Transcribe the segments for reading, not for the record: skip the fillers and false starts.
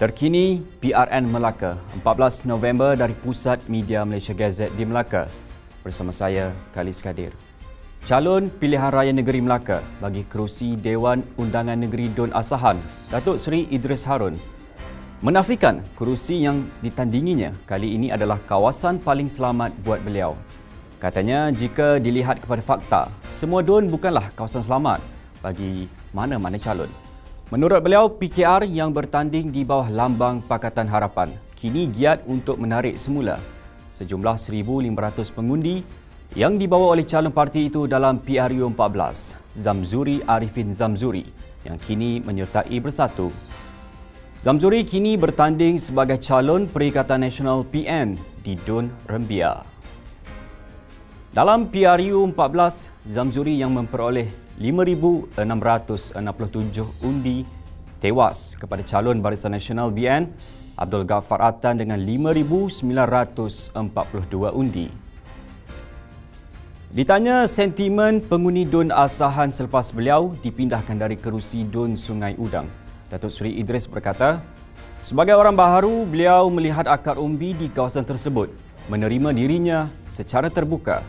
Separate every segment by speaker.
Speaker 1: Terkini PRN Melaka, 14 November dari Pusat Media Malaysia Gazette di Melaka. Bersama saya, Khalis Kadir. Calon Pilihan Raya Negeri Melaka bagi kerusi Dewan Undangan Negeri Dun Asahan, Datuk Seri Idris Harun, menafikan kerusi yang ditandinginya kali ini adalah kawasan paling selamat buat beliau. Katanya jika dilihat kepada fakta, semua Dun bukanlah kawasan selamat bagi mana-mana calon. Menurut beliau, PKR yang bertanding di bawah lambang Pakatan Harapan kini giat untuk menarik semula sejumlah 1,500 pengundi yang dibawa oleh calon parti itu dalam PRU 14, Zamzuri Arifin Zamzuri, yang kini menyertai Bersatu. Zamzuri kini bertanding sebagai calon Perikatan Nasional PN di Dun Rembia. Dalam PRU 14, Zamzuri yang memperoleh 5,667 undi tewas kepada calon Barisan Nasional BN Abdul Ghaffar Atan dengan 5,942 undi. Ditanya sentimen penghuni Dun Asahan selepas beliau dipindahkan dari kerusi Dun Sungai Udang, Datuk Seri Idris berkata, sebagai orang baharu, beliau melihat akar umbi di kawasan tersebut, menerima dirinya secara terbuka.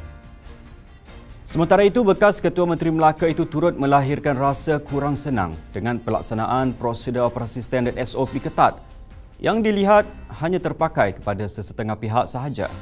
Speaker 1: Sementara itu, bekas Ketua Menteri Melaka itu turut melahirkan rasa kurang senang dengan pelaksanaan prosedur operasi standard SOP ketat yang dilihat hanya terpakai kepada sesetengah pihak sahaja.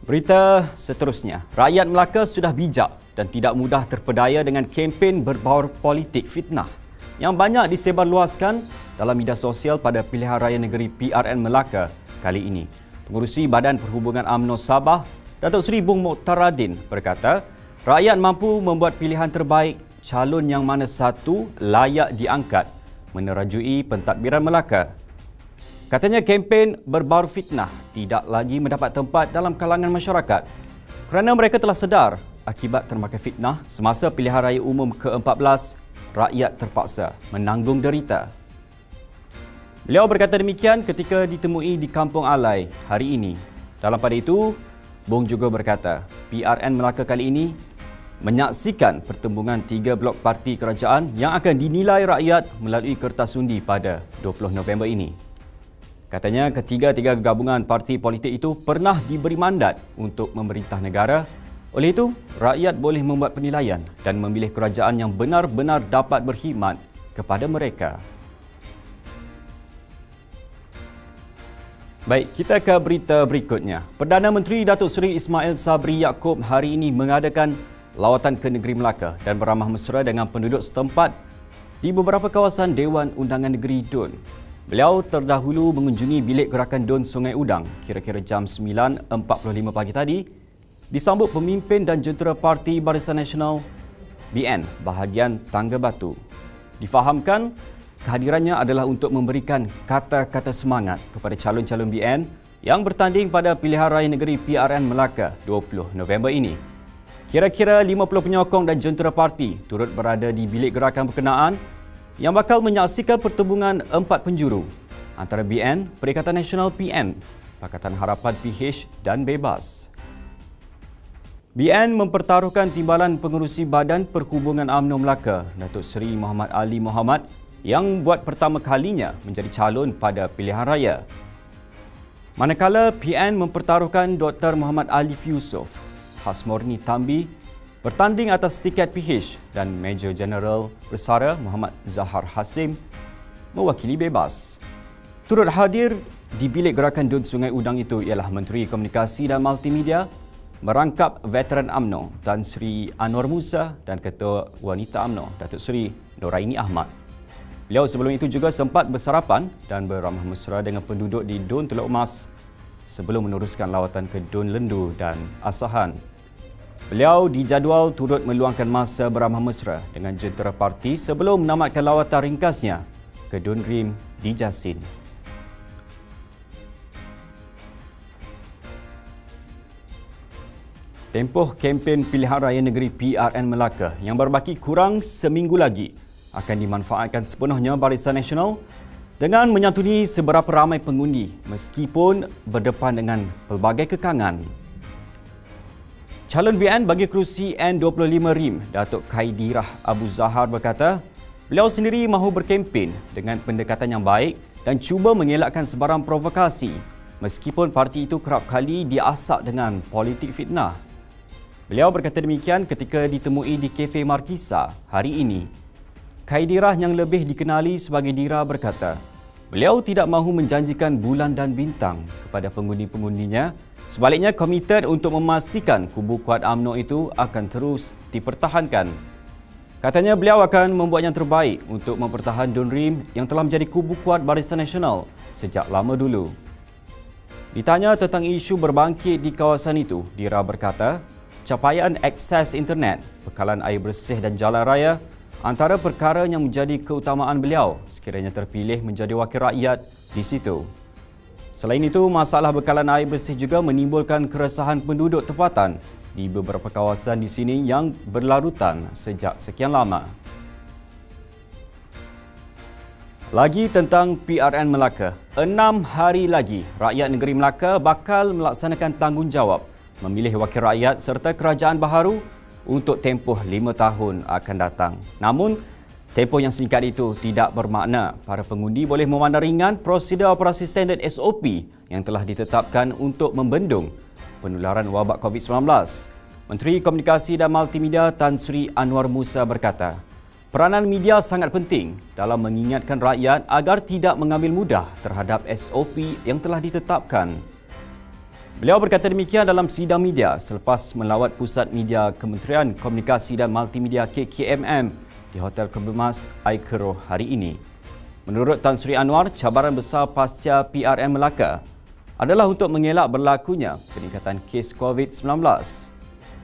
Speaker 1: Berita seterusnya, rakyat Melaka sudah bijak dan tidak mudah terpedaya dengan kempen berbaur politik fitnah yang banyak disebarluaskan dalam media sosial pada pilihan raya negeri PRN Melaka kali ini. Pengurusi Badan Perhubungan UMNO Sabah, Datuk Seri Bung Mokhtaradin berkata, rakyat mampu membuat pilihan terbaik calon yang mana satu layak diangkat menerajui pentadbiran Melaka. Katanya kempen berbaur fitnah tidak lagi mendapat tempat dalam kalangan masyarakat kerana mereka telah sedar akibat termakan fitnah semasa pilihan raya umum ke-14, rakyat terpaksa menanggung derita. Beliau berkata demikian ketika ditemui di Kampung Alai hari ini. Dalam pada itu, Bung juga berkata, PRN Melaka kali ini menyaksikan pertembungan 3 blok parti kerajaan yang akan dinilai rakyat melalui kertas undi pada 20 November ini. Katanya ketiga-tiga gabungan parti politik itu pernah diberi mandat untuk memerintah negara. Oleh itu, rakyat boleh membuat penilaian dan memilih kerajaan yang benar-benar dapat berkhidmat kepada mereka. Baik, kita ke berita berikutnya. Perdana Menteri Datuk Seri Ismail Sabri Yaakob hari ini mengadakan lawatan ke negeri Melaka dan beramah mesra dengan penduduk setempat di beberapa kawasan Dewan Undangan Negeri Dun. Beliau terdahulu mengunjungi bilik gerakan Dun Sungai Udang kira-kira jam 9.45 pagi tadi, disambut pemimpin dan jentera Parti Barisan Nasional BN bahagian Tangga Batu. Difahamkan kehadirannya adalah untuk memberikan kata-kata semangat kepada calon-calon BN yang bertanding pada pilihan raya negeri PRN Melaka 20 November ini. Kira-kira 50 penyokong dan jentera parti turut berada di bilik gerakan berkenaan yang bakal menyaksikan pertembungan 4 penjuru antara BN, Perikatan Nasional PN, Pakatan Harapan PH dan Bebas. BN mempertaruhkan timbalan pengerusi Badan Perhubungan UMNO Melaka, Datuk Seri Muhammad Ali Muhammad, yang buat pertama kalinya menjadi calon pada pilihan raya. Manakala PN mempertaruhkan Dr. Muhammad Alif Yusof, Hasmorni Tambi bertanding atas tiket PH dan Major General Bersara Muhammad Zahar Hasim mewakili Bebas. Turut hadir di bilik gerakan Dun Sungai Udang itu ialah Menteri Komunikasi dan Multimedia, merangkap veteran UMNO Tan Sri Anwar Musa dan Ketua Wanita UMNO Datuk Seri Noraini Ahmad. Beliau sebelum itu juga sempat bersarapan dan beramah mesra dengan penduduk di Dun Teluk Emas sebelum meneruskan lawatan ke Dun Lendu dan Asahan. Beliau dijadual turut meluangkan masa beramah mesra dengan jentera parti sebelum menamatkan lawatan ringkasnya ke Dun Rim di Jasin. Tempoh kempen pilihan raya negeri PRN Melaka yang berbaki kurang seminggu lagi akan dimanfaatkan sepenuhnya Barisan Nasional dengan menyantuni seberapa ramai pengundi meskipun berdepan dengan pelbagai kekangan. Calon BN bagi kerusi N25 RIM, Datuk Khaidirah Abu Zahar berkata, Beliau sendiri mahu berkempen dengan pendekatan yang baik dan cuba mengelakkan sebarang provokasi meskipun parti itu kerap kali diasak dengan politik fitnah. Beliau berkata demikian ketika ditemui di Kafe Markisa hari ini. Khaidirah yang lebih dikenali sebagai Dira berkata, beliau tidak mahu menjanjikan bulan dan bintang kepada pengundi-pengundinya. Sebaliknya, komited untuk memastikan kubu kuat UMNO itu akan terus dipertahankan. Katanya beliau akan membuat yang terbaik untuk mempertahankan Dun Rim yang telah menjadi kubu kuat Barisan Nasional sejak lama dulu. Ditanya tentang isu berbangkit di kawasan itu, Dira berkata, capaian akses internet, bekalan air bersih dan jalan raya antara perkara yang menjadi keutamaan beliau sekiranya terpilih menjadi wakil rakyat di situ. Selain itu, masalah bekalan air bersih juga menimbulkan keresahan penduduk tempatan di beberapa kawasan di sini yang berlarutan sejak sekian lama. Lagi tentang PRN Melaka. 6 hari lagi, rakyat negeri Melaka bakal melaksanakan tanggungjawab memilih wakil rakyat serta kerajaan baharu untuk tempoh 5 tahun akan datang. Namun, tempoh yang singkat itu tidak bermakna para pengundi boleh memandang ringan prosedur operasi standard SOP yang telah ditetapkan untuk membendung penularan wabak COVID-19. Menteri Komunikasi dan Multimedia Tan Sri Anwar Musa berkata, peranan media sangat penting dalam mengingatkan rakyat agar tidak mengambil mudah terhadap SOP yang telah ditetapkan. Beliau berkata demikian dalam sidang media selepas melawat Pusat Media Kementerian Komunikasi dan Multimedia KKMM di Hotel Kebemas Aikeroh hari ini. Menurut Tan Sri Anwar, cabaran besar pasca PRN Melaka adalah untuk mengelak berlakunya peningkatan kes COVID-19.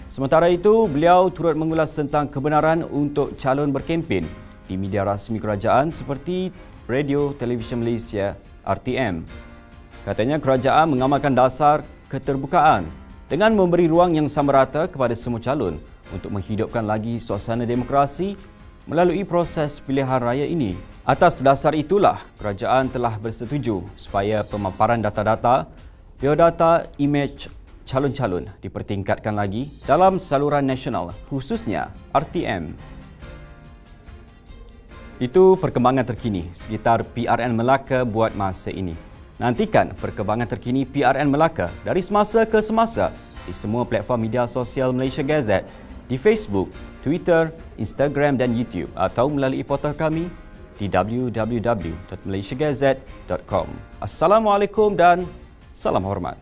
Speaker 1: Sementara itu, beliau turut mengulas tentang kebenaran untuk calon berkempen di media rasmi kerajaan seperti Radio Televisyen Malaysia RTM. Katanya kerajaan mengamalkan dasar keterbukaan dengan memberi ruang yang sama rata kepada semua calon untuk menghidupkan lagi suasana demokrasi melalui proses pilihan raya ini. Atas dasar itulah, kerajaan telah bersetuju supaya pemaparan data-data, biodata imej calon-calon dipertingkatkan lagi dalam saluran nasional, khususnya RTM. Itu perkembangan terkini sekitar PRN Melaka buat masa ini. Nantikan perkembangan terkini PRN Melaka dari semasa ke semasa di semua platform media sosial Malaysia Gazette, di Facebook, Twitter, Instagram dan YouTube atau melalui portal kami di www.malaysiagazette.com. Assalamualaikum dan salam hormat.